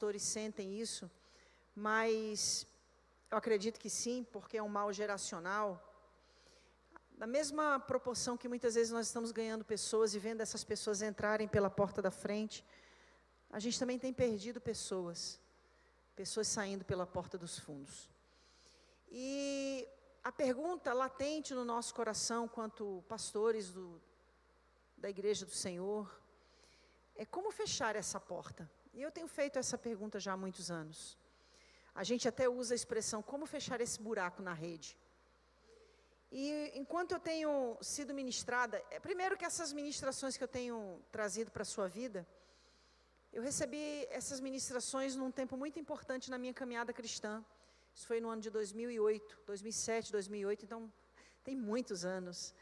pastores sentem isso, mas eu acredito que sim, porque é um mal geracional. Da mesma proporção que muitas vezes nós estamos ganhando pessoas e vendo essas pessoas entrarem pela porta da frente, a gente também tem perdido pessoas saindo pela porta dos fundos. E a pergunta latente no nosso coração, quanto pastores da Igreja do Senhor, é como fechar essa porta? E eu tenho feito essa pergunta já há muitos anos. A gente até usa a expressão, como fechar esse buraco na rede? E enquanto eu tenho sido ministrada, primeiro que essas ministrações que eu tenho trazido para a sua vida, eu recebi essas ministrações num tempo muito importante na minha caminhada cristã. Isso foi no ano de 2008, 2007, 2008, então tem muitos anos.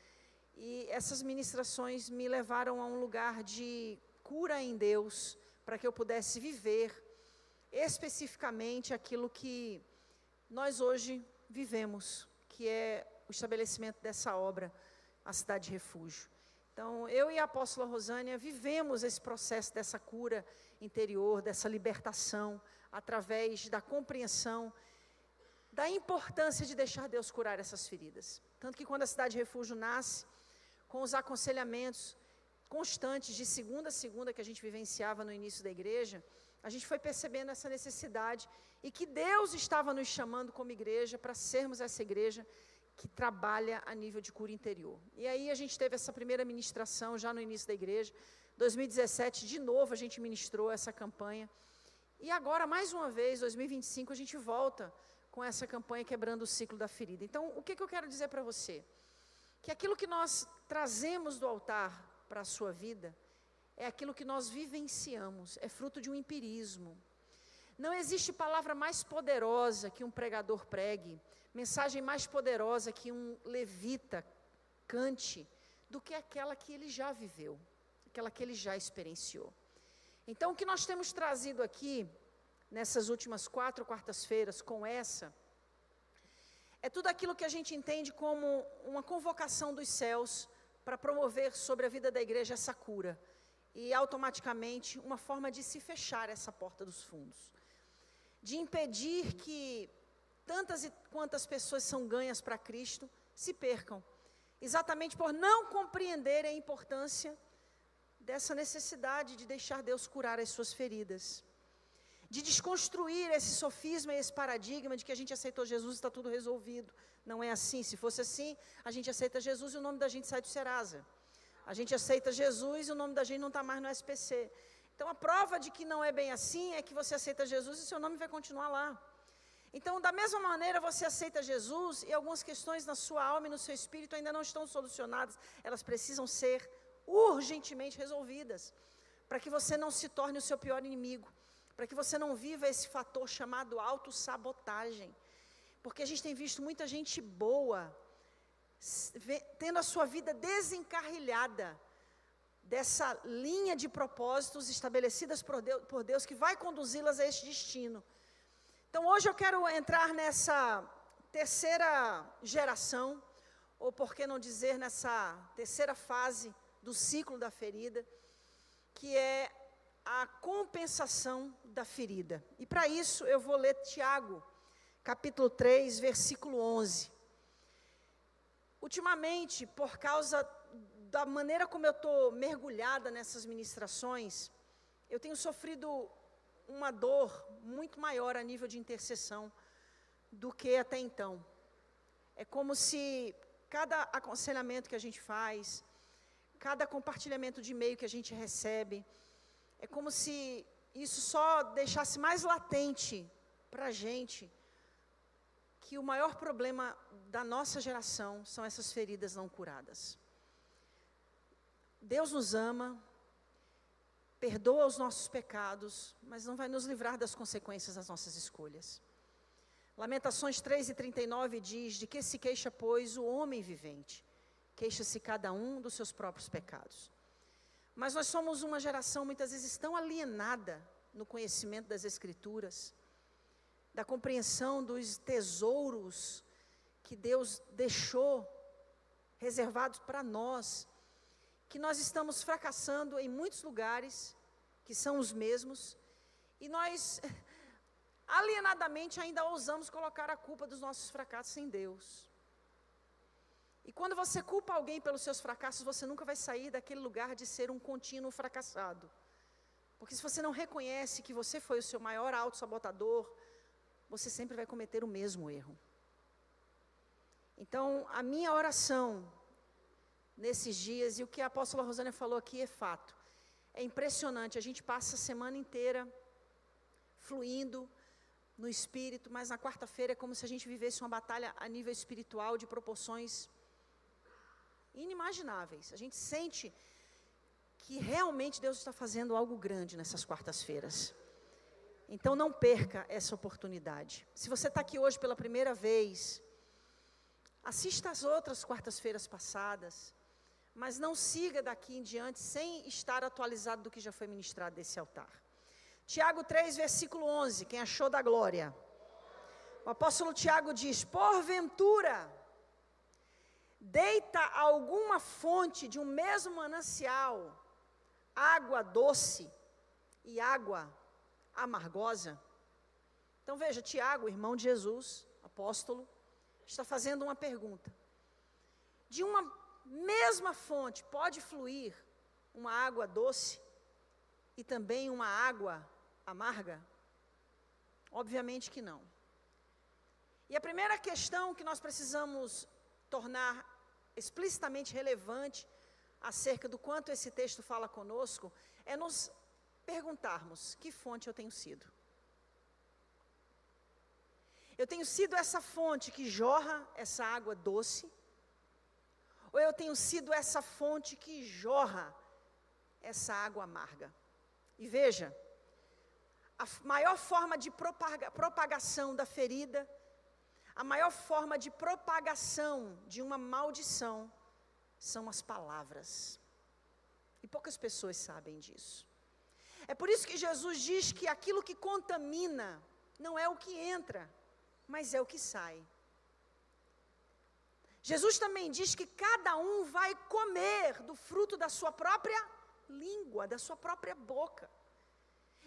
E essas ministrações me levaram a um lugar de cura em Deus, para que eu pudesse viver especificamente aquilo que nós hoje vivemos, que é o estabelecimento dessa obra, a Cidade de Refúgio. Então, eu e a apóstola Rosânia vivemos esse processo dessa cura interior, dessa libertação, através da compreensão da importância de deixar Deus curar essas feridas. Tanto que quando a Cidade de Refúgio nasce, com os aconselhamentos constantes de segunda a segunda que a gente vivenciava no início da igreja, a gente foi percebendo essa necessidade e que Deus estava nos chamando como igreja para sermos essa igreja que trabalha a nível de cura interior. E aí a gente teve essa primeira ministração já no início da igreja. 2017, de novo, a gente ministrou essa campanha. E agora, mais uma vez, 2025, a gente volta com essa campanha Quebrando o Ciclo da Ferida. Então, o que eu quero dizer para você? Que aquilo que nós trazemos do altar para a sua vida, é aquilo que nós vivenciamos, é fruto de um empirismo. Não existe palavra mais poderosa que um pregador pregue, mensagem mais poderosa que um levita cante, do que aquela que ele já viveu, aquela que ele já experienciou. Então, o que nós temos trazido aqui, nessas últimas 4 quartas-feiras, com essa, é tudo aquilo que a gente entende como uma convocação dos céus para promover sobre a vida da igreja essa cura. E automaticamente uma forma de se fechar essa porta dos fundos. De impedir que tantas e quantas pessoas são ganhas para Cristo se percam. Exatamente por não compreenderem a importância dessa necessidade de deixar Deus curar as suas feridas. De desconstruir esse sofisma e esse paradigma de que a gente aceitou Jesus e está tudo resolvido. Não é assim. Se fosse assim, a gente aceita Jesus e o nome da gente sai do Serasa. A gente aceita Jesus e o nome da gente não está mais no SPC. Então, a prova de que não é bem assim é que você aceita Jesus e seu nome vai continuar lá. Então, da mesma maneira, você aceita Jesus e algumas questões na sua alma e no seu espírito ainda não estão solucionadas. Elas precisam ser urgentemente resolvidas, para que você não se torne o seu pior inimigo, para que você não viva esse fator chamado autossabotagem. Porque a gente tem visto muita gente boa tendo a sua vida desencarrilhada dessa linha de propósitos estabelecidas por Deus que vai conduzi-las a este destino. Então, hoje eu quero entrar nessa terceira geração, ou por que não dizer nessa terceira fase do ciclo da ferida, que é a compensação da ferida. E para isso eu vou ler Tiago, capítulo 3, versículo 11. Ultimamente, por causa da maneira como eu estou mergulhada nessas ministrações, eu tenho sofrido uma dor muito maior a nível de intercessão do que até então. É como se cada aconselhamento que a gente faz, cada compartilhamento de e-mail que a gente recebe, é como se isso só deixasse mais latente para a gente que o maior problema da nossa geração são essas feridas não curadas. Deus nos ama, perdoa os nossos pecados, mas não vai nos livrar das consequências das nossas escolhas. Lamentações 3:39 diz: de que se queixa, pois, o homem vivente? Queixa-se cada um dos seus próprios pecados. Mas nós somos uma geração muitas vezes tão alienada no conhecimento das Escrituras, da compreensão dos tesouros que Deus deixou reservados para nós, que nós estamos fracassando em muitos lugares, que são os mesmos, E nós, alienadamente, ainda ousamos colocar a culpa dos nossos fracassos em Deus. E quando você culpa alguém pelos seus fracassos, você nunca vai sair daquele lugar de ser um contínuo fracassado. Porque se você não reconhece que você foi o seu maior autossabotador, você sempre vai cometer o mesmo erro. Então, a minha oração nesses dias, e o que a apóstola Rosânia falou aqui é fato. É impressionante, a gente passa a semana inteira fluindo no espírito, mas na quarta-feira é como se a gente vivesse uma batalha a nível espiritual de proporções inimagináveis. A gente sente que realmente Deus está fazendo algo grande nessas quartas-feiras. Então não perca essa oportunidade. Se você está aqui hoje pela primeira vez, assista as outras quartas-feiras passadas, mas não siga daqui em diante sem estar atualizado do que já foi ministrado desse altar. Tiago 3, versículo 11, quem achou da glória. O apóstolo Tiago diz: porventura, deita alguma fonte de um mesmo manancial, água doce e água amargosa? Então veja, Tiago, irmão de Jesus, apóstolo, está fazendo uma pergunta. De uma mesma fonte pode fluir uma água doce e também uma água amarga? Obviamente que não. E a primeira questão que nós precisamos tornar explicitamente relevante acerca do quanto esse texto fala conosco é nos perguntarmos: que fonte eu tenho sido? Eu tenho sido essa fonte que jorra essa água doce? Ou eu tenho sido essa fonte que jorra essa água amarga? E veja, a maior forma de propagação da ferida, a maior forma de propagação de uma maldição, são as palavras. E poucas pessoas sabem disso. É por isso que Jesus diz que aquilo que contamina não é o que entra, mas é o que sai. Jesus também diz que cada um vai comer do fruto da sua própria língua, da sua própria boca.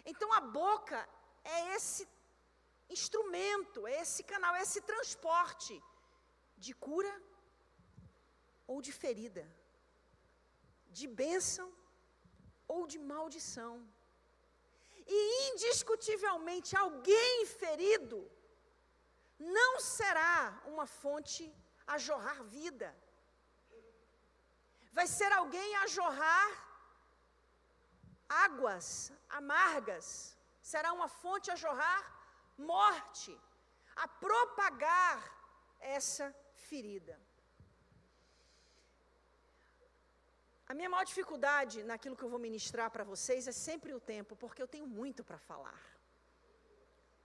Então a boca é esse instrumento, é esse canal, é esse transporte de cura ou de ferida, de bênção ou de maldição. E indiscutivelmente alguém ferido não será uma fonte a jorrar vida. Vai ser alguém a jorrar águas amargas. Será uma fonte a jorrar morte, a propagar essa ferida. A minha maior dificuldade naquilo que eu vou ministrar para vocês é sempre o tempo, porque eu tenho muito para falar.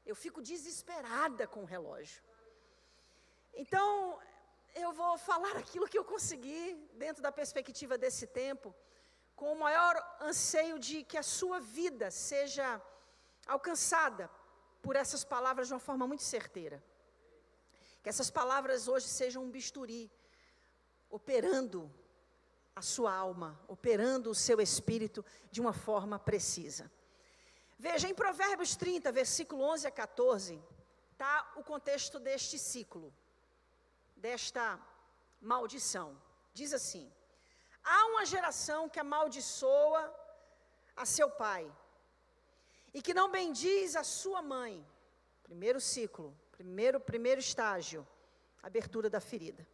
Eu fico desesperada com o relógio. Então, eu vou falar aquilo que eu conseguir, dentro da perspectiva desse tempo, com o maior anseio de que a sua vida seja alcançada por essas palavras de uma forma muito certeira. Que essas palavras hoje sejam um bisturi, operando a sua alma, operando o seu espírito de uma forma precisa. Veja, em Provérbios 30, versículo 11 a 14, está o contexto deste ciclo, desta maldição. Diz assim: há uma geração que amaldiçoa a seu pai, e que não bendiz a sua mãe. Primeiro ciclo, primeiro estágio, abertura da ferida.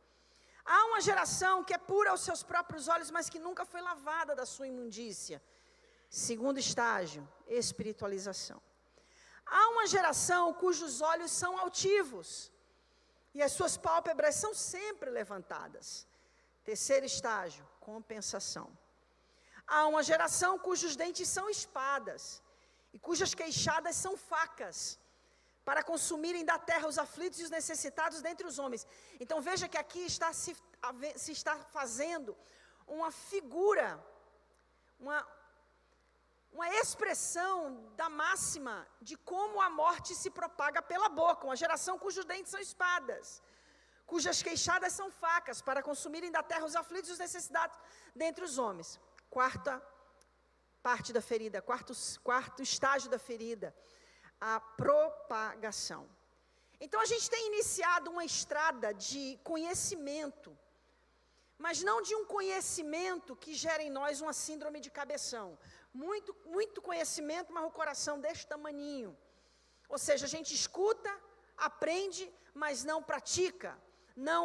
Há uma geração que é pura aos seus próprios olhos, mas que nunca foi lavada da sua imundícia. Segundo estágio, espiritualização. Há uma geração cujos olhos são altivos, e as suas pálpebras são sempre levantadas. Terceiro estágio, compensação. Há uma geração cujos dentes são espadas, e cujas queixadas são facas, para consumirem da terra os aflitos e os necessitados dentre os homens. Então veja que aqui se está fazendo uma figura, uma expressão da máxima de como a morte se propaga pela boca. Uma geração cujos dentes são espadas, cujas queixadas são facas, para consumirem da terra os aflitos e os necessitados dentre os homens. Quarta parte da ferida, quarto estágio da ferida, a propagação. Então a gente tem iniciado uma estrada de conhecimento, mas não de um conhecimento que gera em nós uma síndrome de cabeção. Muito conhecimento, mas o coração deste tamaninho. Ou seja, a gente escuta, aprende, mas não pratica. Não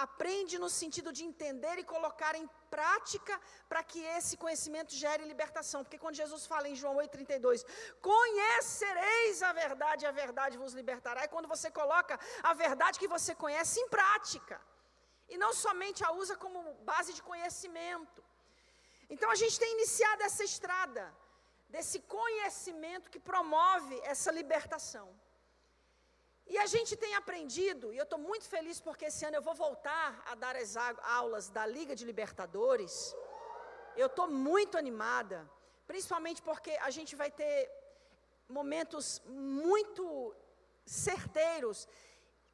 aprende no sentido de entender e colocar em prática para que esse conhecimento gere libertação. Porque quando Jesus fala em João 8,32, conhecereis a verdade vos libertará. É quando você coloca a verdade que você conhece em prática. E não somente a usa como base de conhecimento. Então a gente tem iniciado essa estrada desse conhecimento que promove essa libertação. E a gente tem aprendido, e eu estou muito feliz porque esse ano eu vou voltar a dar as aulas da Liga de Libertadores. Eu estou muito animada, principalmente porque a gente vai ter momentos muito certeiros.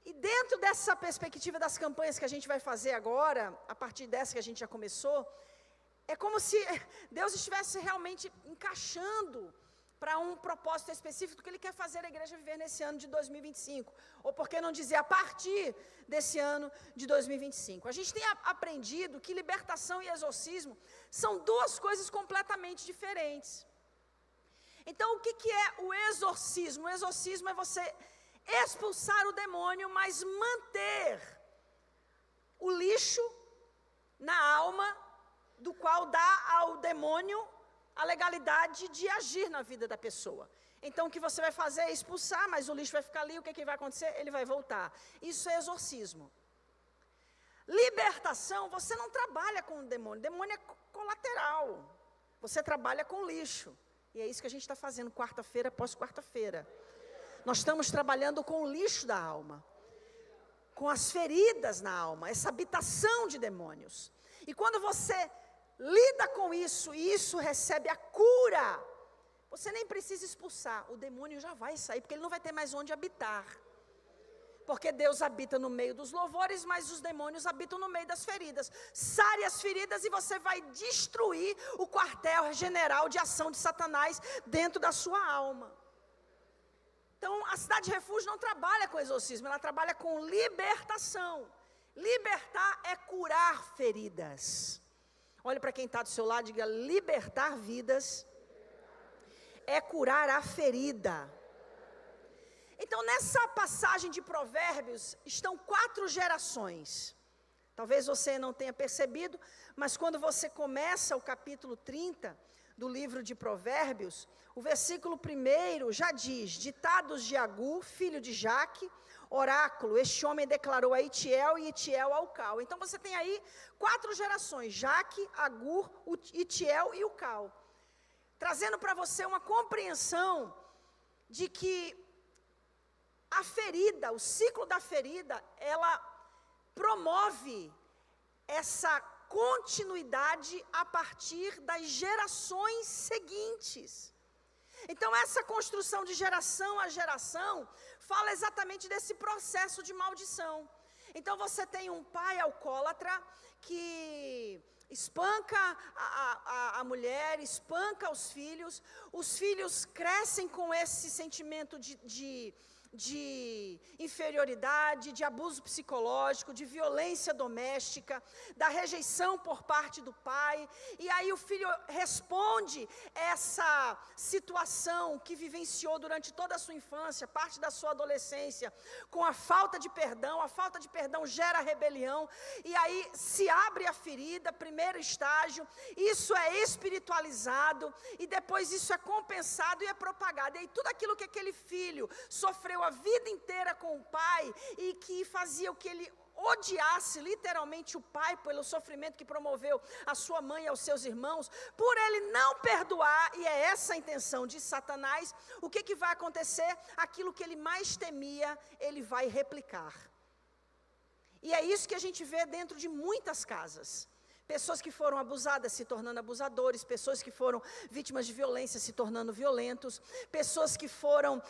E dentro dessa perspectiva das campanhas que a gente vai fazer agora, a partir dessa que a gente já começou, é como se Deus estivesse realmente encaixando para um propósito específico que Ele quer fazer a igreja viver nesse ano de 2025. Ou por que não dizer, a partir desse ano de 2025. A gente tem aprendido que libertação e exorcismo são duas coisas completamente diferentes. Então, o que é o exorcismo? O exorcismo é você expulsar o demônio, mas manter o lixo na alma, do qual dá ao demônio a legalidade de agir na vida da pessoa. Então o que você vai fazer é expulsar, mas o lixo vai ficar ali, o que vai acontecer? Ele vai voltar. Isso é exorcismo. Libertação, você não trabalha com o demônio é colateral. Você trabalha com lixo. E é isso que a gente está fazendo quarta-feira após quarta-feira. Nós estamos trabalhando com o lixo da alma, com as feridas na alma, essa habitação de demônios. E quando você lida com isso, e isso recebe a cura, você nem precisa expulsar, o demônio já vai sair, porque ele não vai ter mais onde habitar. Porque Deus habita no meio dos louvores, mas os demônios habitam no meio das feridas. Sare as feridas e você vai destruir o quartel-general de ação de Satanás dentro da sua alma. Então, a cidade de refúgio não trabalha com exorcismo, ela trabalha com libertação. Libertar é curar feridas. Olhe para quem está do seu lado e diga, libertar vidas é curar a ferida. Então, nessa passagem de Provérbios, estão 4 gerações. Talvez você não tenha percebido, mas quando você começa o capítulo 30 do livro de Provérbios, o versículo 1 já diz, ditados de Agur, filho de Jaque, oráculo, este homem declarou a Itiel e Itiel ao Cal. Então você tem aí 4 gerações, Jaque, Agur, Itiel e o Cal. Trazendo para você uma compreensão de que a ferida, o ciclo da ferida, ela promove essa continuidade a partir das gerações seguintes. Então essa construção de geração a geração fala exatamente desse processo de maldição. Então você tem um pai alcoólatra que espanca a mulher, espanca os filhos crescem com esse sentimento de inferioridade, de abuso psicológico, de violência doméstica, da rejeição por parte do pai, e aí o filho responde essa situação que vivenciou durante toda a sua infância, parte da sua adolescência, com a falta de perdão gera rebelião, e aí se abre a ferida, primeiro estágio, isso é espiritualizado, e depois isso é compensado e é propagado, e aí tudo aquilo que aquele filho sofreu a vida inteira com o pai e que fazia o que ele odiasse literalmente o pai pelo sofrimento que promoveu a sua mãe e aos seus irmãos, por ele não perdoar, e é essa a intenção de Satanás, o que vai acontecer? Aquilo que ele mais temia, ele vai replicar. E é isso que a gente vê dentro de muitas casas. Pessoas que foram abusadas se tornando abusadores, pessoas que foram vítimas de violência se tornando violentos, pessoas que foram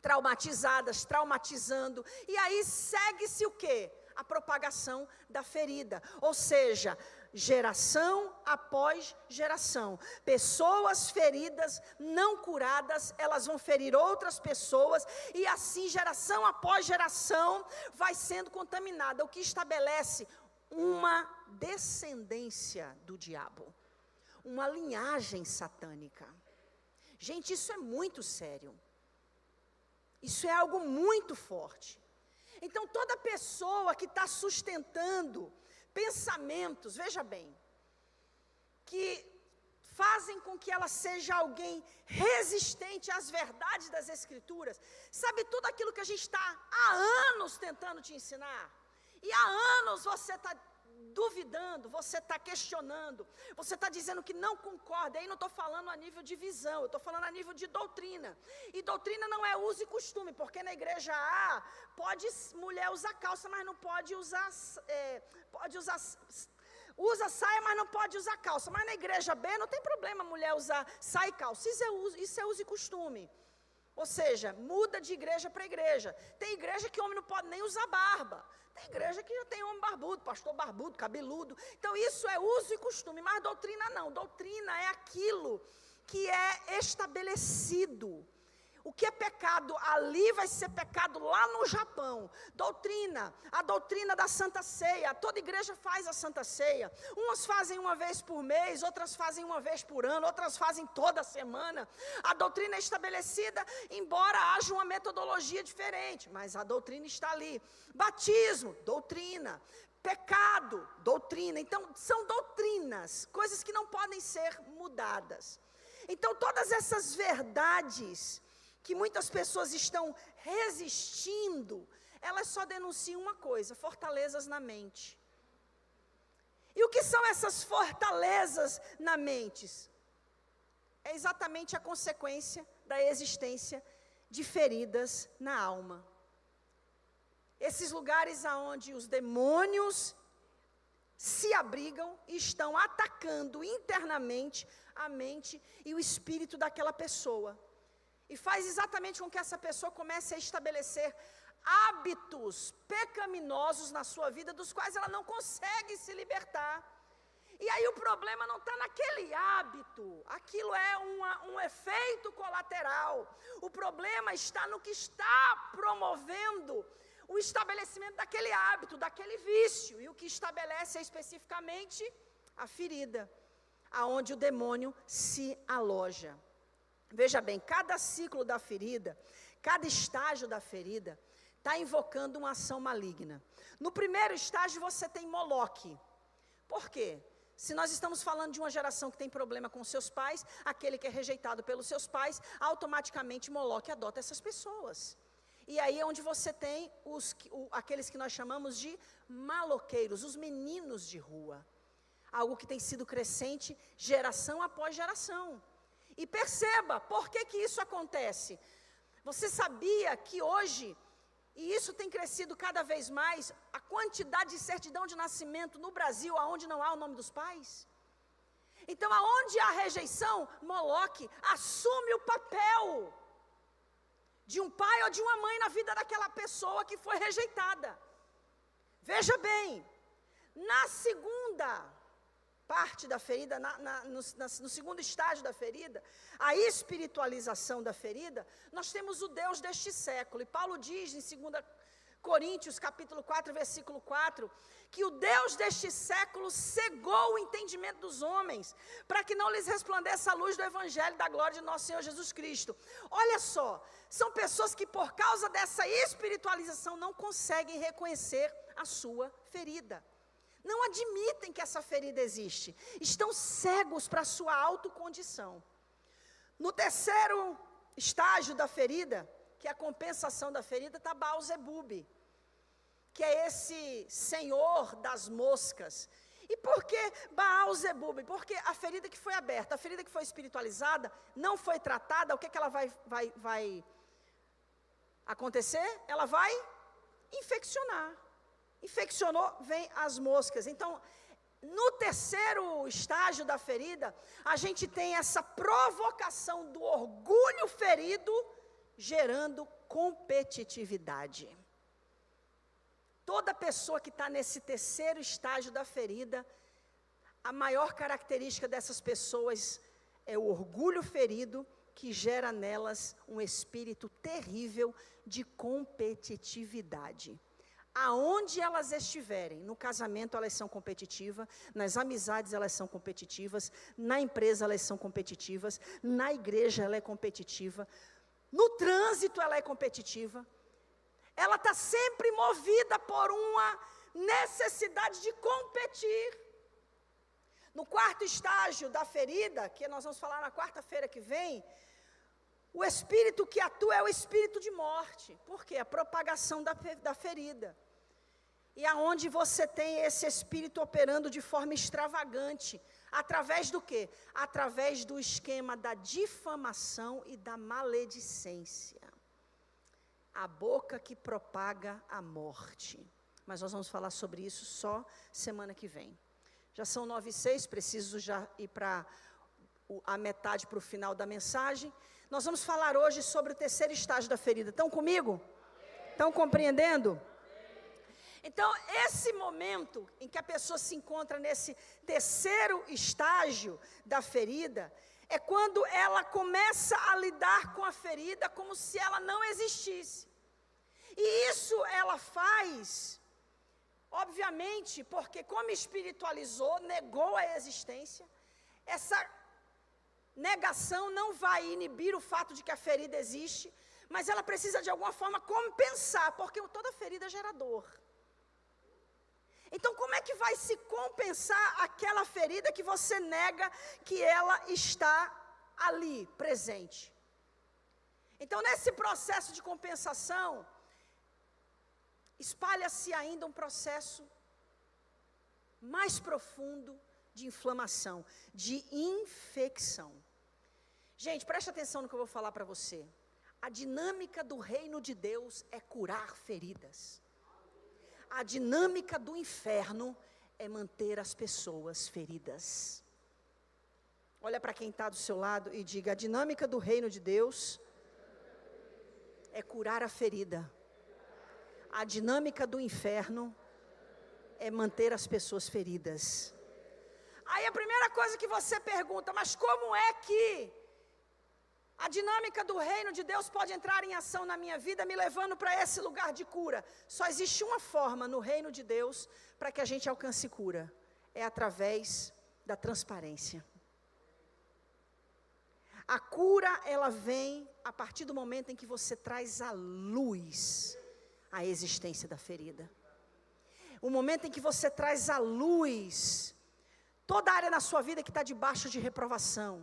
traumatizadas, traumatizando, e aí segue-se o quê? A propagação da ferida, ou seja, geração após geração. Pessoas feridas, não curadas, elas vão ferir outras pessoas, e assim, geração após geração, vai sendo contaminada, o que estabelece uma descendência do diabo, uma linhagem satânica. Gente, isso é muito sério. Isso é algo muito forte. Então, toda pessoa que está sustentando pensamentos, veja bem, que fazem com que ela seja alguém resistente às verdades das Escrituras, sabe tudo aquilo que a gente está há anos tentando te ensinar, e há anos você está duvidando, você está questionando, você está dizendo que não concorda. Aí não estou falando a nível de visão, eu estou falando a nível de doutrina. E doutrina não é uso e costume, porque na igreja A pode mulher usar calça, mas não pode usar, usa saia, mas não pode usar calça. Mas na igreja B não tem problema mulher usar saia e calça. Isso é uso e costume. Ou seja, muda de igreja para igreja. Tem igreja que homem não pode nem usar barba. Tem igreja que já tem homem barbudo, pastor barbudo, cabeludo. Então isso é uso e costume, mas doutrina não. Doutrina é aquilo que é estabelecido. O que é pecado ali vai ser pecado lá no Japão. Doutrina, a doutrina da Santa Ceia. Toda igreja faz a Santa Ceia. Umas fazem uma vez por mês, outras fazem uma vez por ano, outras fazem toda semana. A doutrina é estabelecida, embora haja uma metodologia diferente, mas a doutrina está ali. Batismo, doutrina. Pecado, doutrina. Então, são doutrinas, coisas que não podem ser mudadas. Então, todas essas verdades que muitas pessoas estão resistindo, elas só denunciam uma coisa: fortalezas na mente. E o que são essas fortalezas na mente? É exatamente a consequência da existência de feridas na alma. Esses lugares aonde os demônios se abrigam e estão atacando internamente a mente e o espírito daquela pessoa. E faz exatamente com que essa pessoa comece a estabelecer hábitos pecaminosos na sua vida, dos quais ela não consegue se libertar. E aí o problema não está naquele hábito, aquilo é um efeito colateral. O problema está no que está promovendo o estabelecimento daquele hábito, daquele vício. E o que estabelece é especificamente a ferida, aonde o demônio se aloja. Veja bem, cada ciclo da ferida, cada estágio da ferida, está invocando uma ação maligna. No primeiro estágio você tem Moloque. Por quê? Se nós estamos falando de uma geração que tem problema com seus pais, aquele que é rejeitado pelos seus pais, automaticamente Moloque adota essas pessoas. E aí é onde você tem aqueles que nós chamamos de maloqueiros, os meninos de rua. Algo que tem sido crescente geração após geração. E perceba, por que isso acontece? Você sabia que hoje, e isso tem crescido cada vez mais, a quantidade de certidão de nascimento no Brasil, aonde não há o nome dos pais? Então, aonde há rejeição, Moloque assume o papel de um pai ou de uma mãe na vida daquela pessoa que foi rejeitada. Veja bem, na segunda parte da ferida, no segundo estágio da ferida, a espiritualização da ferida, nós temos o Deus deste século. E Paulo diz em 2 Coríntios, capítulo 4, versículo 4, que o Deus deste século cegou o entendimento dos homens, para que não lhes resplandeça a luz do evangelho da glória de nosso Senhor Jesus Cristo. Olha só, são pessoas que por causa dessa espiritualização não conseguem reconhecer a sua ferida. Não admitem que essa ferida existe. Estão cegos para a sua autocondição. No terceiro estágio da ferida, que é a compensação da ferida, está Baal-Zebub, que é esse senhor das moscas. E por que Baal-Zebub? Porque a ferida que foi aberta, a ferida que foi espiritualizada, não foi tratada, o que ela vai acontecer? Ela vai infeccionar. Infeccionou, vem as moscas. Então, no terceiro estágio da ferida, a gente tem essa provocação do orgulho ferido, gerando competitividade. Toda pessoa que está nesse terceiro estágio da ferida, a maior característica dessas pessoas é o orgulho ferido, que gera nelas um espírito terrível de competitividade. Aonde elas estiverem, no casamento elas são competitivas, nas amizades elas são competitivas, na empresa elas são competitivas, na igreja ela é competitiva, no trânsito ela é competitiva. Ela está sempre movida por uma necessidade de competir. No quarto estágio da ferida, que nós vamos falar na quarta-feira que vem, o espírito que atua é o espírito de morte. Por quê? A propagação da ferida. E aonde você tem esse espírito operando de forma extravagante. Através do quê? Através do esquema da difamação e da maledicência. A boca que propaga a morte. Mas nós vamos falar sobre isso só semana que vem. Já são 9h06, preciso já ir para a metade, para o final da mensagem. Nós vamos falar hoje sobre o terceiro estágio da ferida. Estão comigo? Estão compreendendo? Então, esse momento em que a pessoa se encontra nesse terceiro estágio da ferida, é quando ela começa a lidar com a ferida como se ela não existisse. E isso ela faz, obviamente, porque como espiritualizou, negou a existência, essa negação não vai inibir o fato de que a ferida existe, mas ela precisa de alguma forma compensar, porque toda ferida gera dor. Então, como é que vai se compensar aquela ferida que você nega que ela está ali, presente? Então, nesse processo de compensação, espalha-se ainda um processo mais profundo de inflamação, de infecção. Gente, preste atenção no que eu vou falar para você. A dinâmica do reino de Deus é curar feridas. A dinâmica do inferno é manter as pessoas feridas. Olha para quem está do seu lado e diga: a dinâmica do reino de Deus é curar a ferida. A dinâmica do inferno é manter as pessoas feridas. Aí a primeira coisa que você pergunta: mas como é que a dinâmica do reino de Deus pode entrar em ação na minha vida, me levando para esse lugar de cura? Só existe uma forma no reino de Deus para que a gente alcance cura. É através da transparência. A cura, ela vem a partir do momento em que você traz à luz a existência da ferida. O momento em que você traz à luz toda a área na sua vida que está debaixo de reprovação.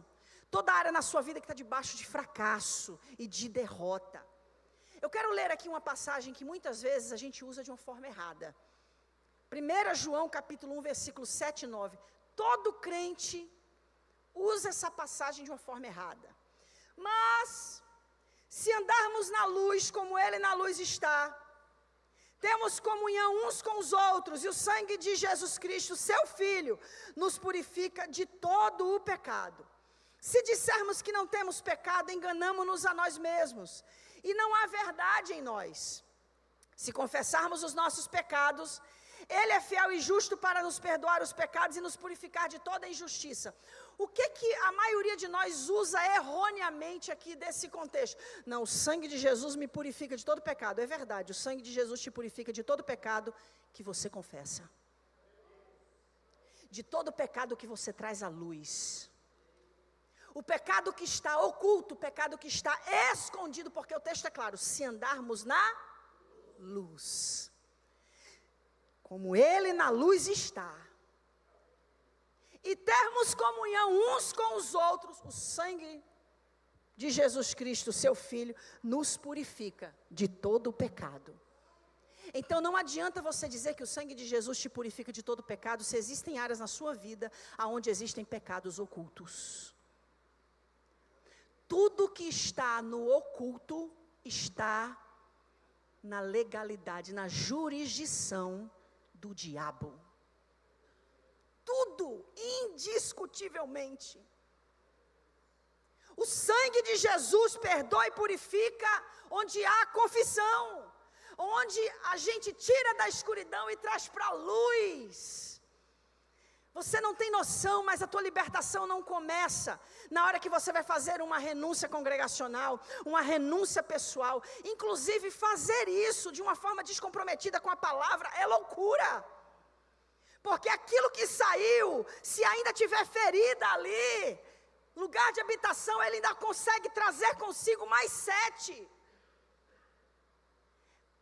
Toda a área na sua vida que está debaixo de fracasso e de derrota. Eu quero ler aqui uma passagem que muitas vezes a gente usa de uma forma errada. 1 João capítulo 1, versículo 7 e 9. Todo crente usa essa passagem de uma forma errada. Mas, se andarmos na luz como Ele na luz está, temos comunhão uns com os outros, e o sangue de Jesus Cristo, seu Filho, nos purifica de todo o pecado. Se dissermos que não temos pecado, enganamo-nos a nós mesmos, e não há verdade em nós. Se confessarmos os nossos pecados, Ele é fiel e justo para nos perdoar os pecados e nos purificar de toda injustiça. O que a maioria de nós usa erroneamente aqui desse contexto? Não, o sangue de Jesus me purifica de todo pecado. É verdade, o sangue de Jesus te purifica de todo pecado que você confessa. De todo pecado que você traz à luz. O pecado que está oculto, o pecado que está escondido, porque o texto é claro: se andarmos na luz, como Ele na luz está, e termos comunhão uns com os outros, o sangue de Jesus Cristo, seu Filho, nos purifica de todo o pecado. Então não adianta você dizer que o sangue de Jesus te purifica de todo o pecado, se existem áreas na sua vida onde existem pecados ocultos. Tudo que está no oculto está na legalidade, na jurisdição do diabo. Tudo, indiscutivelmente. O sangue de Jesus perdoa e purifica onde há confissão, onde a gente tira da escuridão e traz para a luz. Você não tem noção, mas a tua libertação não começa na hora que você vai fazer uma renúncia congregacional, uma renúncia pessoal. Inclusive, fazer isso de uma forma descomprometida com a palavra é loucura. Porque aquilo que saiu, se ainda tiver ferida ali, lugar de habitação, ele ainda consegue trazer consigo mais 7.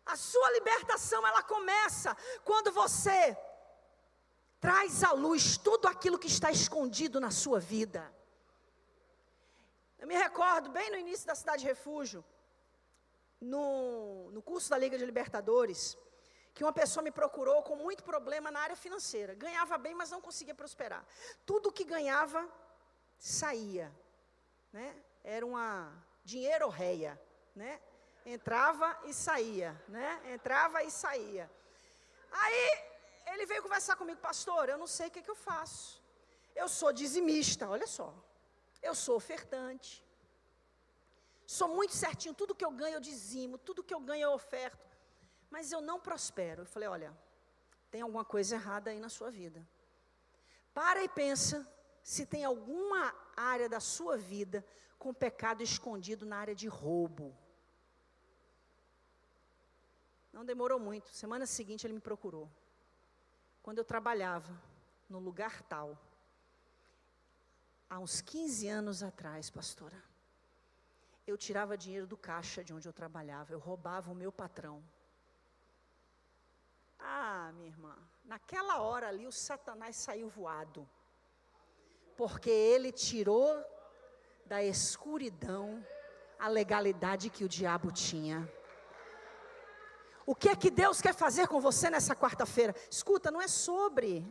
A sua libertação, ela começa quando você traz à luz tudo aquilo que está escondido na sua vida. Eu me recordo, bem no início da Cidade Refúgio, no curso da Liga de Libertadores, que uma pessoa me procurou com muito problema na área financeira. Ganhava bem, mas não conseguia prosperar. Tudo que ganhava, saía. Né? Era uma dinheiro réia, né? Entrava e saía, né? Entrava e saía. Aí, ele veio conversar comigo, pastor, eu não sei o que eu faço. Eu sou dizimista, olha só. Eu sou ofertante. Sou muito certinho, tudo que eu ganho eu dizimo, tudo que eu ganho eu oferto. Mas eu não prospero. Eu falei, olha, tem alguma coisa errada aí na sua vida. Para e pensa se tem alguma área da sua vida com pecado escondido na área de roubo. Não demorou muito. Semana seguinte ele me procurou. Quando eu trabalhava no lugar tal, há uns 15 anos atrás, pastora, eu tirava dinheiro do caixa de onde eu trabalhava, eu roubava o meu patrão. Ah, minha irmã, naquela hora ali o Satanás saiu voado, porque ele tirou da escuridão a legalidade que o diabo tinha. O que é que Deus quer fazer com você nessa quarta-feira? Escuta, não é sobre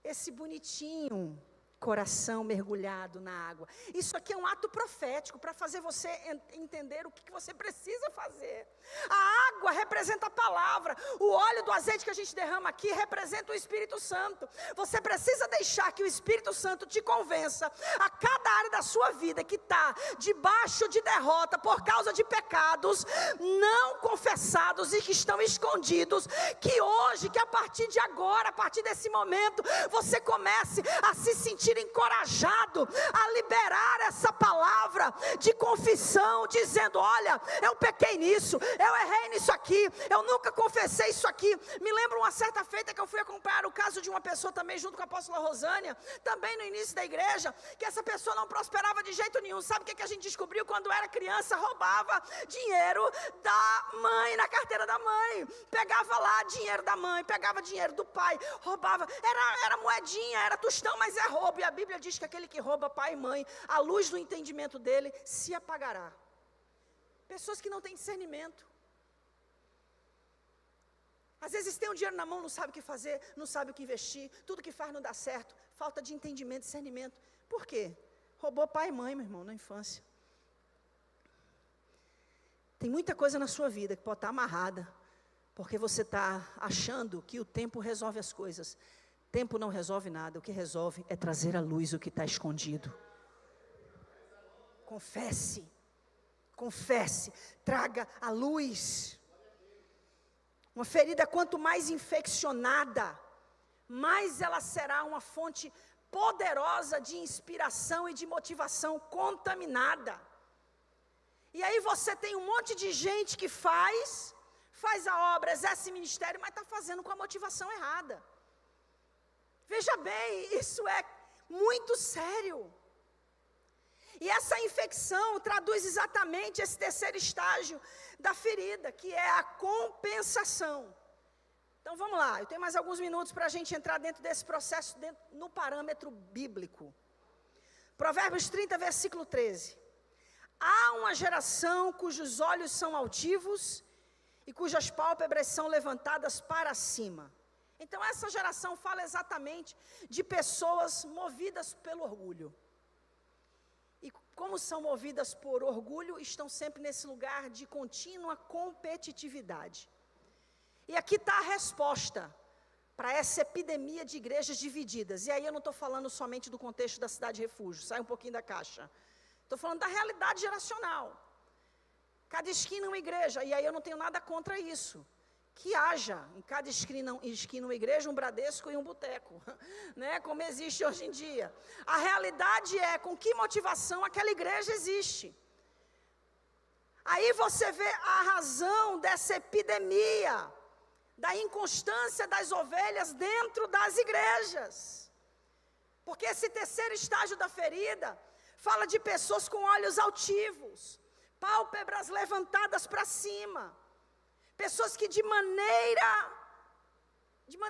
esse bonitinho coração mergulhado na água. Isso aqui é um ato profético para fazer você entender o que você precisa fazer. A água representa a palavra. O óleo do azeite que a gente derrama aqui representa o Espírito Santo. Você precisa deixar que o Espírito Santo te convença a cada área da sua vida que está debaixo de derrota por causa de pecados não confessados e que estão escondidos, que hoje, que a partir de agora, a partir desse momento, você comece a se sentir encorajado a liberar essa palavra de confissão, dizendo, olha, eu pequei nisso, eu errei nisso aqui, eu nunca confessei isso aqui. Me lembro uma certa feita que eu fui acompanhar o caso de uma pessoa também junto com a apóstola Rosânia, também no início da igreja, que essa pessoa não prosperava de jeito nenhum. Sabe o que a gente descobriu quando era criança? Roubava dinheiro da mãe, na carteira da mãe, pegava lá dinheiro da mãe, pegava dinheiro do pai, roubava, era moedinha, era tostão, mas é roubo. E a Bíblia diz que aquele que rouba pai e mãe, a luz do entendimento dele se apagará. Pessoas que não têm discernimento. Às vezes tem um dinheiro na mão, não sabe o que fazer, não sabe o que investir, tudo que faz não dá certo, falta de entendimento, discernimento. Por quê? Roubou pai e mãe, meu irmão, na infância. Tem muita coisa na sua vida que pode estar amarrada, porque você está achando que o tempo resolve as coisas. Tempo não resolve nada, o que resolve é trazer à luz o que está escondido. Confesse, confesse, traga à luz. Uma ferida, quanto mais infeccionada, mais ela será uma fonte poderosa de inspiração e de motivação contaminada. E aí você tem um monte de gente que faz a obra, exerce ministério, mas está fazendo com a motivação errada. Veja bem, isso é muito sério. E essa infecção traduz exatamente esse terceiro estágio da ferida, que é a compensação. Então vamos lá, eu tenho mais alguns minutos para a gente entrar dentro desse processo, no parâmetro bíblico. Provérbios 30, versículo 13. Há uma geração cujos olhos são altivos e cujas pálpebras são levantadas para cima. Então essa geração fala exatamente de pessoas movidas pelo orgulho. E como são movidas por orgulho, estão sempre nesse lugar de contínua competitividade. E aqui está a resposta para essa epidemia de igrejas divididas. E aí eu não estou falando somente do contexto da Cidade Refúgio, sai um pouquinho da caixa. Estou falando da realidade geracional. Cada esquina é uma igreja, e aí eu não tenho nada contra isso. que haja em cada esquina uma igreja, um Bradesco e um boteco, né? Como existe hoje em dia. A realidade é com que motivação aquela igreja existe. Aí você vê a razão dessa epidemia, da inconstância das ovelhas dentro das igrejas. Porque esse terceiro estágio da ferida fala de pessoas com olhos altivos, pálpebras levantadas para cima, pessoas que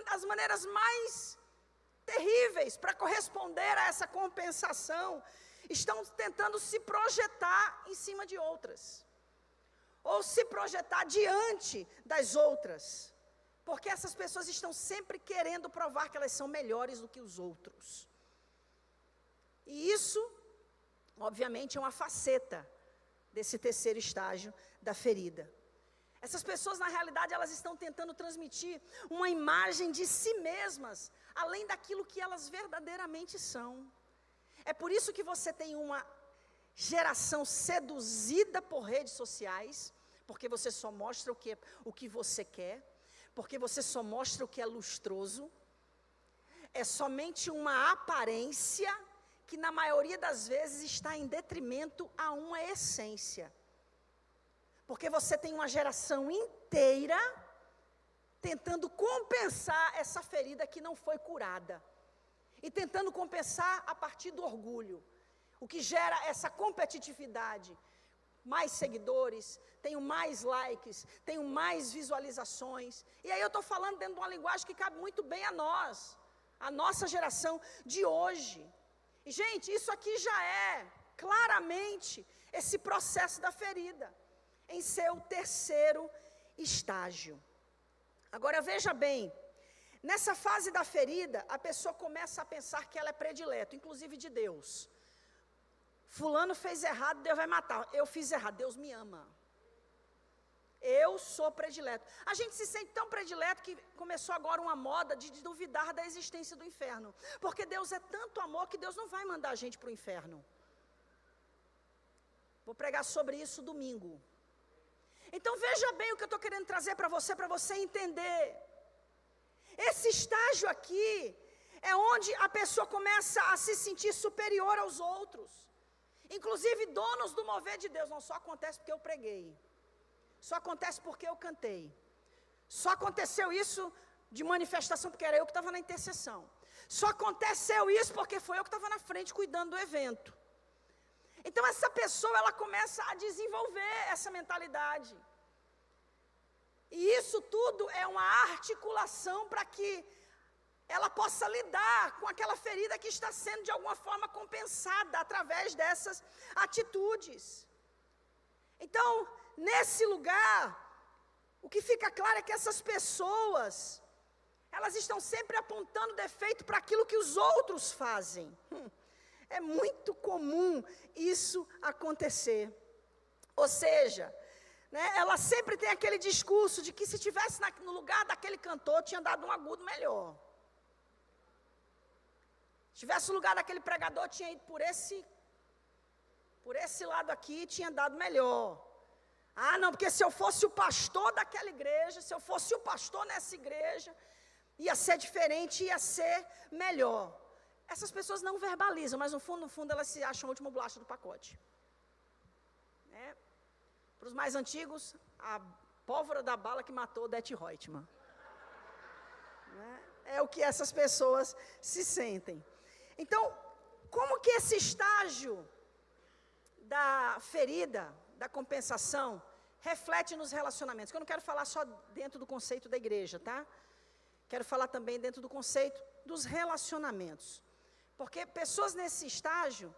das maneiras mais terríveis para corresponder a essa compensação, estão tentando se projetar em cima de outras, ou se projetar diante das outras, porque essas pessoas estão sempre querendo provar que elas são melhores do que os outros. E isso, obviamente, é uma faceta desse terceiro estágio da ferida. Essas pessoas, na realidade, elas estão tentando transmitir uma imagem de si mesmas, além daquilo que elas verdadeiramente são. É por isso que você tem uma geração seduzida por redes sociais, porque você só mostra o que você quer, porque você só mostra o que é lustroso. É somente uma aparência que, na maioria das vezes, está em detrimento a uma essência. Porque você tem uma geração inteira tentando compensar essa ferida que não foi curada. E tentando compensar a partir do orgulho. O que gera essa competitividade. Mais seguidores, tenho mais likes, tenho mais visualizações. E aí eu estou falando dentro de uma linguagem que cabe muito bem a nós. A nossa geração de hoje. E, gente, isso aqui já é claramente esse processo da ferida. Em seu terceiro estágio. Agora veja bem, nessa fase da ferida, a pessoa começa a pensar que ela é predileta, inclusive de Deus. Fulano fez errado, Deus vai matar. Eu fiz errado, Deus me ama. Eu sou predileto. A gente se sente tão predileto que começou agora uma moda de duvidar da existência do inferno. Porque Deus é tanto amor que Deus não vai mandar a gente para o inferno. Vou pregar sobre isso domingo. Então veja bem o que eu estou querendo trazer para você entender. Esse estágio aqui é onde a pessoa começa a se sentir superior aos outros. Inclusive donos do mover de Deus. Não só acontece porque eu preguei. Só acontece porque eu cantei. Só aconteceu isso de manifestação porque era eu que estava na intercessão. Só aconteceu isso porque foi eu que estava na frente cuidando do evento. Então essa pessoa, ela começa a desenvolver essa mentalidade. E isso tudo é uma articulação para que ela possa lidar com aquela ferida que está sendo de alguma forma compensada através dessas atitudes. Então, nesse lugar, o que fica claro é que essas pessoas, elas estão sempre apontando defeito para aquilo que os outros fazem. É muito comum isso acontecer. Ou seja, né, ela sempre tem aquele discurso de que se estivesse no lugar daquele cantor, tinha dado um agudo melhor. Se tivesse no lugar daquele pregador, tinha ido por esse lado aqui, tinha dado melhor. Ah, não, porque se eu fosse o pastor daquela igreja, se eu fosse o pastor nessa igreja, ia ser diferente, ia ser melhor. Essas pessoas não verbalizam, mas no fundo elas se acham a última bolacha do pacote. Né? Para os mais antigos, a pólvora da bala que matou Odete Reutemann. Né? É o que essas pessoas se sentem. Então, como que esse estágio da ferida, da compensação, reflete nos relacionamentos? Que eu não quero falar só dentro do conceito da igreja, tá? Quero falar também dentro do conceito dos relacionamentos. Porque pessoas nesse estágio,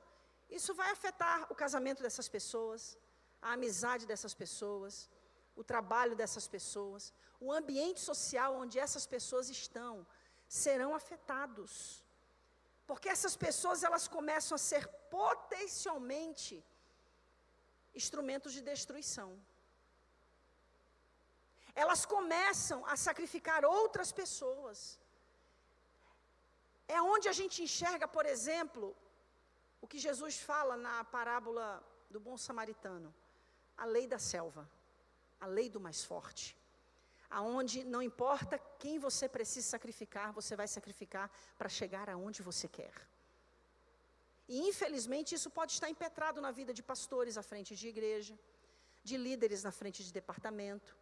isso vai afetar o casamento dessas pessoas, a amizade dessas pessoas, o trabalho dessas pessoas, o ambiente social onde essas pessoas estão, serão afetados. Porque essas pessoas, elas começam a ser potencialmente instrumentos de destruição. Elas começam a sacrificar outras pessoas. É onde a gente enxerga, por exemplo, o que Jesus fala na parábola do bom samaritano. A lei da selva, a lei do mais forte. aonde não importa quem você precisa sacrificar, você vai sacrificar para chegar aonde você quer. E infelizmente isso pode estar impetrado na vida de pastores à frente de igreja, de líderes na frente de departamento,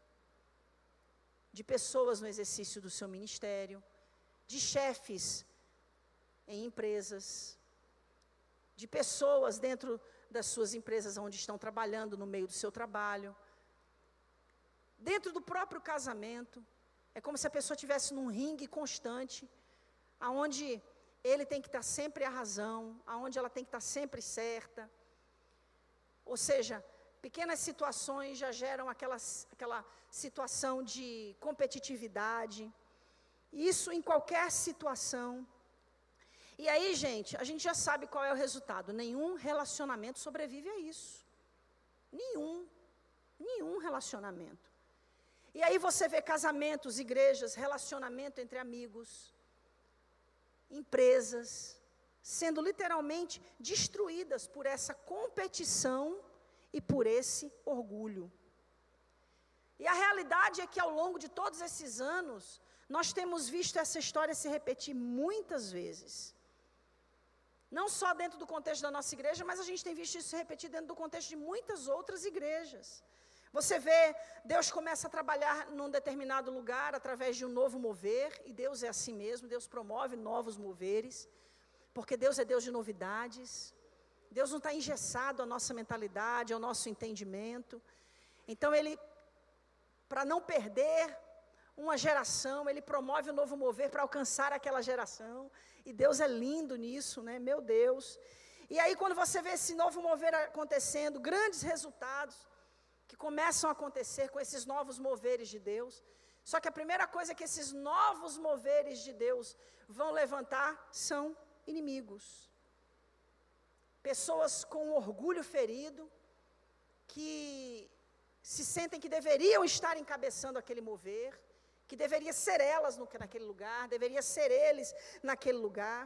de pessoas no exercício do seu ministério, de chefes em empresas, de pessoas dentro das suas empresas onde estão trabalhando no meio do seu trabalho, dentro do próprio casamento. É como se a pessoa estivesse num ringue constante, aonde ele tem que estar sempre a razão, aonde ela tem que estar sempre certa. Ou seja, pequenas situações já geram aquela situação de competitividade. Isso em qualquer situação. E aí, gente, a gente já sabe qual é o resultado. Nenhum relacionamento sobrevive a isso. Nenhum relacionamento. E aí você vê casamentos, igrejas, relacionamento entre amigos, empresas, sendo literalmente destruídas por essa competição e por esse orgulho. E a realidade é que ao longo de todos esses anos, nós temos visto essa história se repetir muitas vezes. Não só dentro do contexto da nossa igreja, mas a gente tem visto isso se repetir dentro do contexto de muitas outras igrejas. Você vê, Deus começa a trabalhar num determinado lugar através de um novo mover, e Deus é assim mesmo, Deus promove novos moveres, porque Deus é Deus de novidades. Deus não está engessado à nossa mentalidade, ao nosso entendimento. Então Ele, para não perder uma geração, Ele promove um novo mover para alcançar aquela geração. E Deus é lindo nisso, né? Meu Deus. E aí quando você vê esse novo mover acontecendo, grandes resultados que começam a acontecer com esses novos moveres de Deus. Só que a primeira coisa que esses novos moveres de Deus vão levantar são inimigos. Pessoas com orgulho ferido, que se sentem que deveriam estar encabeçando aquele mover, que deveria ser elas naquele lugar, deveria ser eles naquele lugar.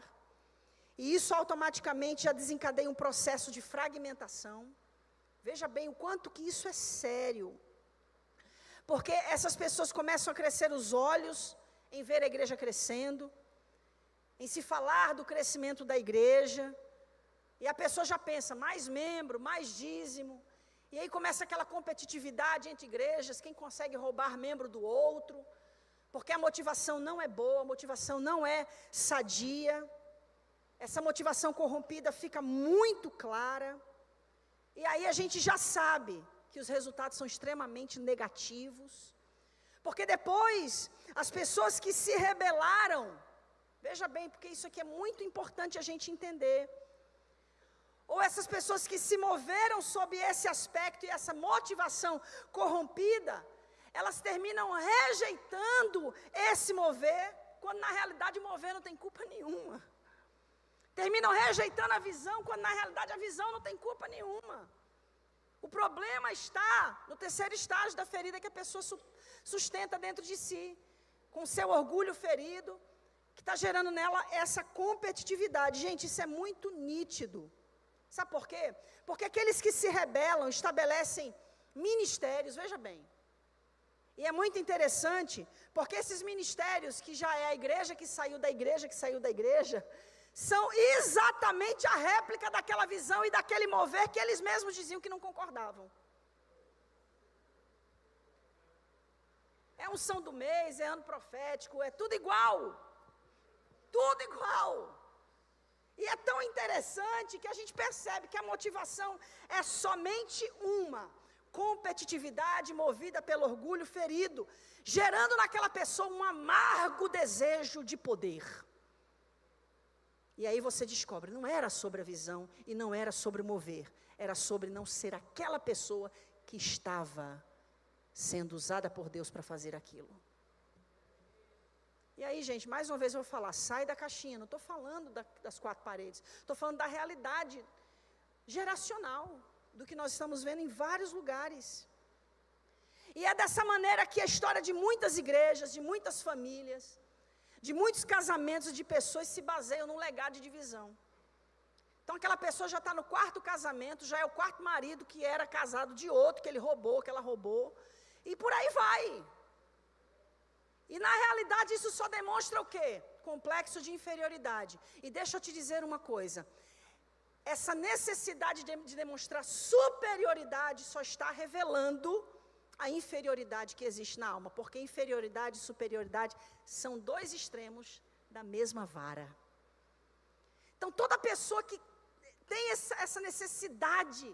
E isso automaticamente já desencadeia um processo de fragmentação. Veja bem o quanto que isso é sério. Porque essas pessoas começam a crescer os olhos em ver a igreja crescendo, em se falar do crescimento da igreja. E a pessoa já pensa, mais membro, mais dízimo. E aí começa aquela competitividade entre igrejas, quem consegue roubar membro do outro. Porque a motivação não é boa, a motivação não é sadia. Essa motivação corrompida fica muito clara. E aí a gente já sabe que os resultados são extremamente negativos. Porque depois, as pessoas que se rebelaram, veja bem, porque isso aqui é muito importante a gente entender. Ou essas pessoas que se moveram sob esse aspecto e essa motivação corrompida, elas terminam rejeitando esse mover, quando na realidade o mover não tem culpa nenhuma. Terminam rejeitando a visão, quando na realidade a visão não tem culpa nenhuma. O problema está no terceiro estágio da ferida que a pessoa sustenta dentro de si, com seu orgulho ferido, que está gerando nela essa competitividade. Gente, isso é muito nítido. Sabe por quê? Porque aqueles que se rebelam estabelecem ministérios, veja bem. E é muito interessante, porque esses ministérios, que já é a igreja que saiu da igreja, são exatamente a réplica daquela visão e daquele mover que eles mesmos diziam que não concordavam. É unção do mês, é ano profético, é tudo igual. Tudo igual. E é tão interessante que a gente percebe que a motivação é somente uma: competitividade movida pelo orgulho ferido, gerando naquela pessoa um amargo desejo de poder. E aí você descobre, não era sobre a visão e não era sobre o mover, era sobre não ser aquela pessoa que estava sendo usada por Deus para fazer aquilo. E aí, gente, mais uma vez eu vou falar, sai da caixinha, não estou falando das quatro paredes, estou falando da realidade geracional, do que nós estamos vendo em vários lugares. E é dessa maneira que a história de muitas igrejas, de muitas famílias, de muitos casamentos de pessoas se baseiam num legado de divisão. Então aquela pessoa já está no quarto casamento, já é o quarto marido que era casado de outro, que ele roubou, que ela roubou, e por aí vai. E na realidade isso só demonstra o quê? Complexo de inferioridade. E deixa eu te dizer uma coisa. Essa necessidade de demonstrar superioridade só está revelando a inferioridade que existe na alma. Porque inferioridade e superioridade são dois extremos da mesma vara. Então toda pessoa que tem essa necessidade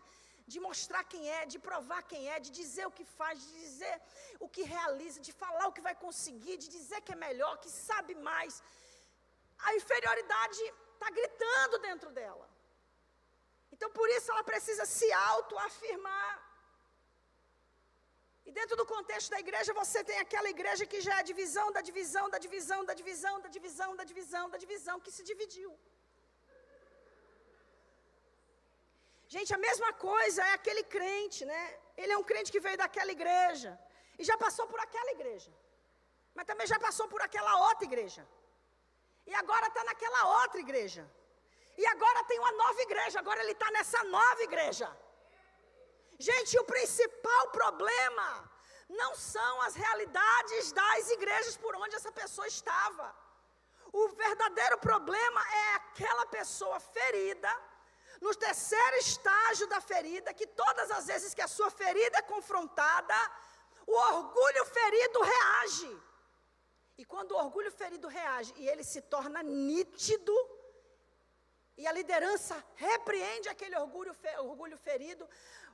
de mostrar quem é, de provar quem é, de dizer o que faz, de dizer o que realiza, de falar o que vai conseguir, de dizer que é melhor, que sabe mais. A inferioridade está gritando dentro dela. Então, por isso, ela precisa se autoafirmar. E dentro do contexto da igreja, você tem aquela igreja que já é a divisão da divisão, da divisão, da divisão, da divisão, da divisão, da divisão, que se dividiu. Gente, a mesma coisa é aquele crente, né? Ele é um crente que veio daquela igreja e já passou por aquela igreja, mas também já passou por aquela outra igreja, e agora está naquela outra igreja, e agora tem uma nova igreja, agora ele está nessa nova igreja. Gente, o principal problema não são as realidades das igrejas por onde essa pessoa estava. O verdadeiro problema é aquela pessoa ferida, no terceiro estágio da ferida, que todas as vezes que a sua ferida é confrontada, o orgulho ferido reage. E quando o orgulho ferido reage e ele se torna nítido, e a liderança repreende aquele orgulho ferido,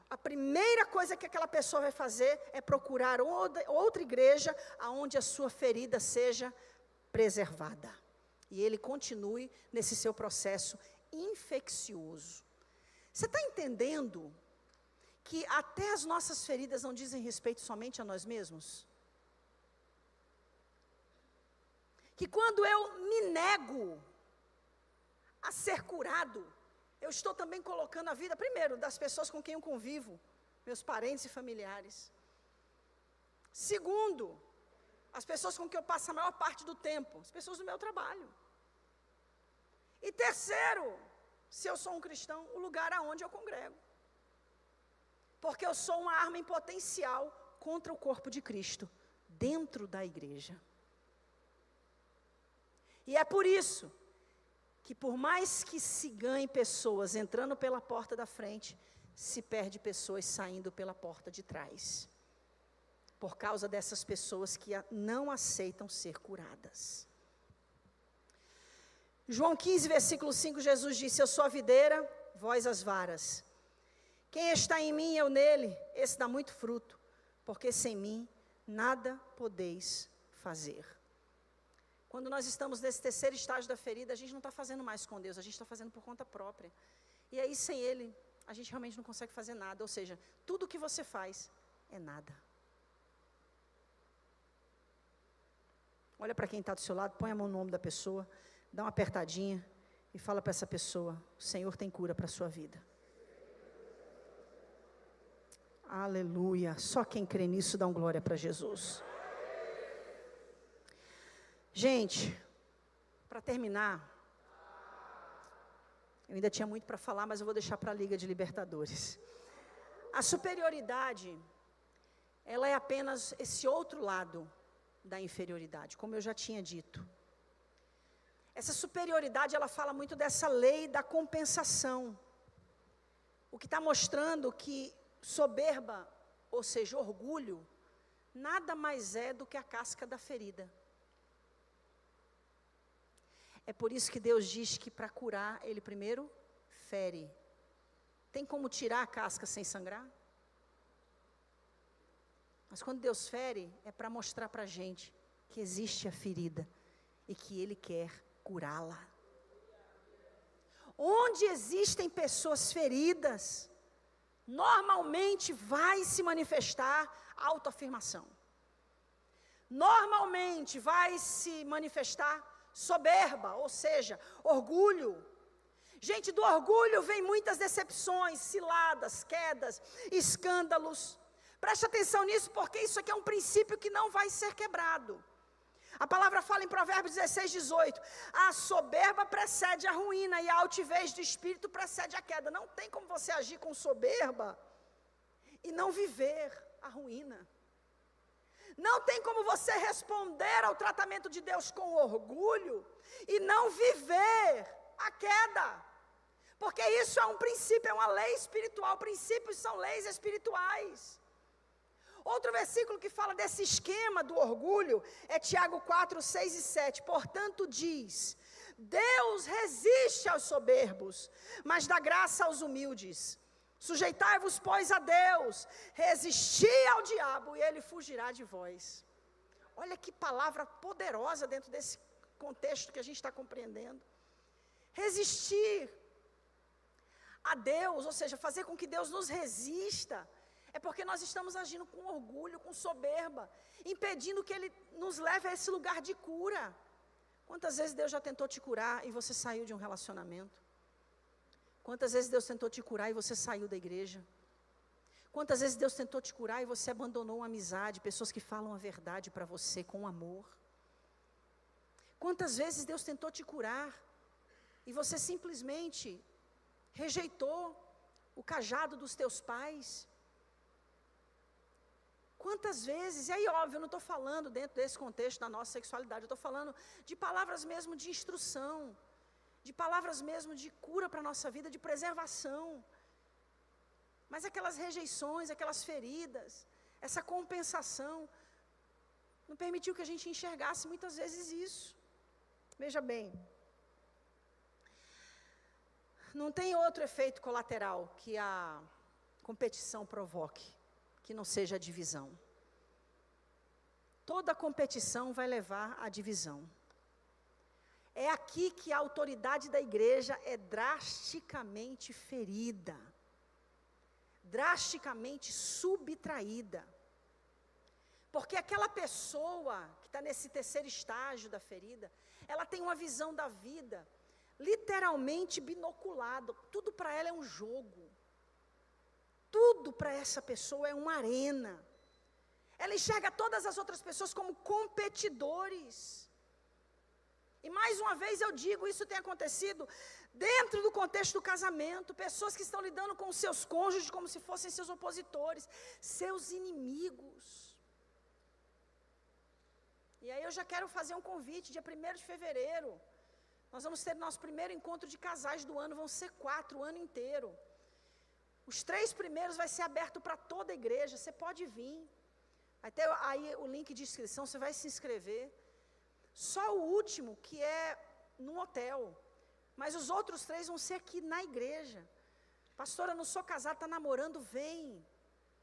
a primeira coisa que aquela pessoa vai fazer é procurar outra igreja onde a sua ferida seja preservada. E ele continue nesse seu processo infeccioso. Você está entendendo que até as nossas feridas não dizem respeito somente a nós mesmos? Que quando eu me nego a ser curado, eu estou também colocando a vida, primeiro, das pessoas com quem eu convivo, meus parentes e familiares. Segundo, as pessoas com quem eu passo a maior parte do tempo, as pessoas do meu trabalho. E terceiro, se eu sou um cristão, o lugar aonde eu congrego. Porque eu sou uma arma em potencial contra o corpo de Cristo, dentro da igreja. E é por isso que por mais que se ganhe pessoas entrando pela porta da frente, se perde pessoas saindo pela porta de trás. Por causa dessas pessoas que não aceitam ser curadas. João 15, versículo 5, Jesus disse: eu sou a videira, vós as varas. Quem está em mim e eu nele, esse dá muito fruto, porque sem mim nada podeis fazer. Quando nós estamos nesse terceiro estágio da ferida, a gente não está fazendo mais com Deus, a gente está fazendo por conta própria. E aí, sem Ele, a gente realmente não consegue fazer nada. Ou seja, tudo que você faz é nada. Olha para quem está do seu lado, põe a mão no ombro da pessoa, dá uma apertadinha e fala para essa pessoa: o Senhor tem cura para a sua vida. Aleluia. Só quem crê nisso dá um glória para Jesus. Gente, para terminar, eu ainda tinha muito para falar, mas eu vou deixar para a Liga de Libertadores. A superioridade, ela é apenas esse outro lado da inferioridade, como eu já tinha dito. Essa superioridade, ela fala muito dessa lei da compensação. O que está mostrando que soberba, ou seja, orgulho, nada mais é do que a casca da ferida. É por isso que Deus diz que para curar, Ele primeiro fere. Tem como tirar a casca sem sangrar? Mas quando Deus fere, é para mostrar para a gente que existe a ferida e que Ele quer curá-la. Onde existem pessoas feridas, normalmente vai se manifestar autoafirmação. Normalmente vai se manifestar soberba, ou seja, orgulho. Gente, do orgulho vem muitas decepções, ciladas, quedas, escândalos. Preste atenção nisso, porque isso aqui é um princípio que não vai ser quebrado. A palavra fala em Provérbios 16, 18. A soberba precede a ruína e a altivez do espírito precede a queda. Não tem como você agir com soberba e não viver a ruína. Não tem como você responder ao tratamento de Deus com orgulho e não viver a queda. Porque isso é um princípio, é uma lei espiritual. Princípios são leis espirituais. Outro versículo que fala desse esquema do orgulho é Tiago 4, 6 e 7. Portanto diz, Deus resiste aos soberbos, mas dá graça aos humildes. Sujeitai-vos, pois, a Deus, resisti ao diabo e ele fugirá de vós. Olha que palavra poderosa dentro desse contexto que a gente está compreendendo. Resistir a Deus, ou seja, fazer com que Deus nos resista, é porque nós estamos agindo com orgulho, com soberba, impedindo que Ele nos leve a esse lugar de cura. Quantas vezes Deus já tentou te curar e você saiu de um relacionamento? Quantas vezes Deus tentou te curar e você saiu da igreja? Quantas vezes Deus tentou te curar e você abandonou uma amizade, pessoas que falam a verdade para você com amor? Quantas vezes Deus tentou te curar e você simplesmente rejeitou o cajado dos teus pais? Quantas vezes, e aí óbvio, eu não estou falando dentro desse contexto da nossa sexualidade, eu estou falando de palavras mesmo de instrução, de palavras mesmo de cura para a nossa vida, de preservação. Mas aquelas rejeições, aquelas feridas, essa compensação, não permitiu que a gente enxergasse muitas vezes isso. Veja bem, não tem outro efeito colateral que a competição provoque, que não seja a divisão. Toda competição vai levar à divisão. É aqui que a autoridade da igreja é drasticamente ferida, drasticamente subtraída. Porque aquela pessoa que está nesse terceiro estágio da ferida, ela tem uma visão da vida literalmente binoculada. Tudo para ela é um jogo. Tudo para essa pessoa é uma arena. Ela enxerga todas as outras pessoas como competidores. E mais uma vez eu digo, isso tem acontecido dentro do contexto do casamento. Pessoas que estão lidando com os seus cônjuges como se fossem seus opositores, seus inimigos. E aí eu já quero fazer um convite, dia 1º de fevereiro. Nós vamos ter nosso primeiro encontro de casais do ano, vão ser 4 o ano inteiro. Os 3 primeiros vai ser aberto para toda a igreja, você pode vir. Vai ter aí o link de inscrição, você vai se inscrever. Só o último, que é num hotel. Mas os outros 3 vão ser aqui na igreja. Pastora, eu não sou casada, está namorando, vem.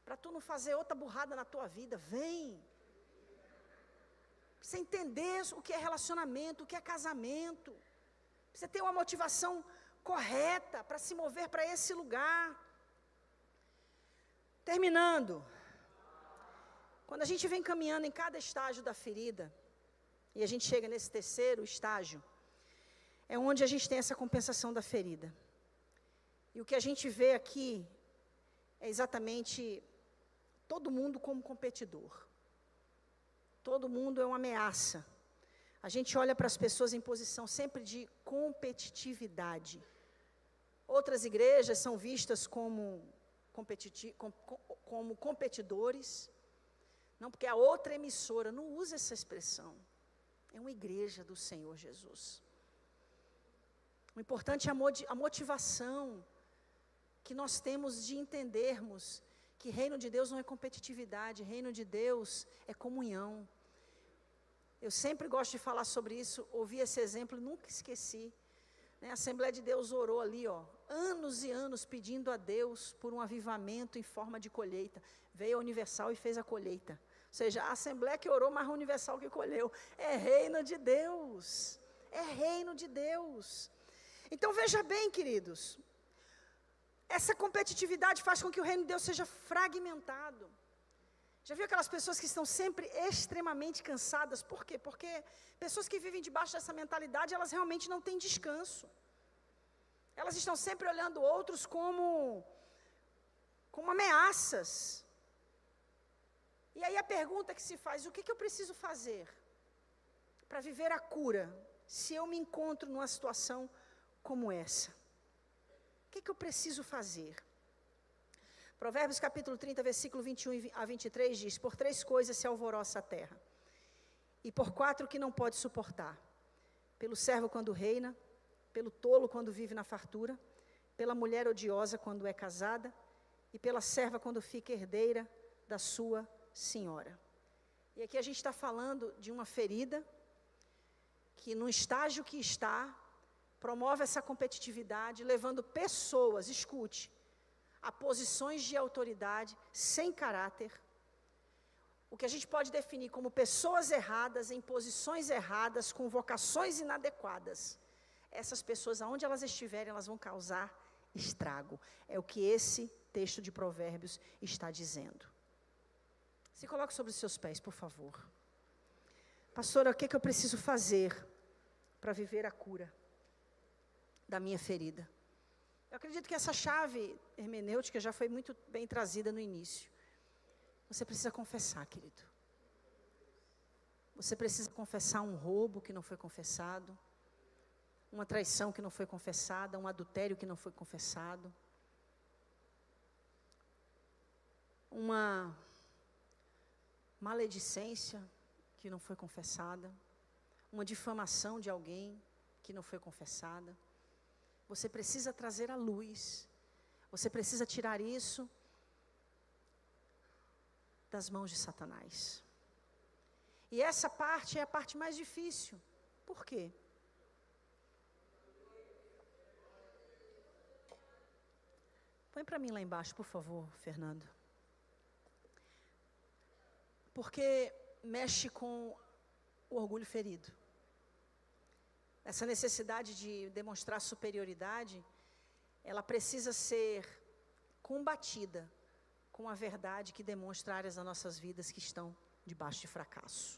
Para tu não fazer outra burrada na tua vida, vem. Pra você entender o que é relacionamento, o que é casamento. Pra você ter uma motivação correta para se mover para esse lugar. Terminando. Quando a gente vem caminhando em cada estágio da ferida, e a gente chega nesse terceiro estágio, é onde a gente tem essa compensação da ferida. E o que a gente vê aqui é exatamente todo mundo como competidor. Todo mundo é uma ameaça. A gente olha para as pessoas em posição sempre de competitividade. Outras igrejas são vistas como competidores. Não, porque a outra emissora não usa essa expressão. É uma igreja do Senhor Jesus. O importante é a motivação que nós temos de entendermos que reino de Deus não é competitividade, reino de Deus é comunhão. Eu sempre gosto de falar sobre isso, ouvi esse exemplo e nunca esqueci. A Assembleia de Deus orou ali, anos e anos pedindo a Deus por um avivamento em forma de colheita. Veio a Universal e fez a colheita. Ou seja, a Assembleia que orou, mas a Universal que colheu. É reino de Deus. É reino de Deus. Então veja bem, queridos. Essa competitividade faz com que o reino de Deus seja fragmentado. Já viu aquelas pessoas que estão sempre extremamente cansadas? Por quê? Porque pessoas que vivem debaixo dessa mentalidade, elas realmente não têm descanso. Elas estão sempre olhando outros como ameaças. E aí a pergunta que se faz, o que eu preciso fazer para viver a cura, se eu me encontro numa situação como essa? O que eu preciso fazer? Provérbios capítulo 30, versículo 21 a 23 diz: por 3 coisas se alvoroça a terra, e por 4 que não pode suportar: pelo servo quando reina, pelo tolo quando vive na fartura, pela mulher odiosa quando é casada, e pela serva quando fica herdeira da sua senhora. E aqui a gente está falando de uma ferida que, no estágio que está, promove essa competitividade, levando pessoas, escute, a posições de autoridade sem caráter. O que a gente pode definir como pessoas erradas, em posições erradas, com vocações inadequadas. Essas pessoas, aonde elas estiverem, elas vão causar estrago. É o que esse texto de Provérbios está dizendo. Se coloque sobre os seus pés, por favor. Pastora, o que eu preciso fazer para viver a cura da minha ferida? Eu acredito que essa chave hermenêutica já foi muito bem trazida no início. Você precisa confessar, querido. Você precisa confessar um roubo que não foi confessado, uma traição que não foi confessada, um adultério que não foi confessado, uma maledicência que não foi confessada, uma difamação de alguém que não foi confessada. Você precisa trazer à luz, você precisa tirar isso das mãos de Satanás. E essa parte é a parte mais difícil. Por quê? Põe para mim lá embaixo, por favor, Fernando. Porque mexe com o orgulho ferido. Essa necessidade de demonstrar superioridade, ela precisa ser combatida com a verdade que demonstra áreas das nossas vidas que estão debaixo de fracasso.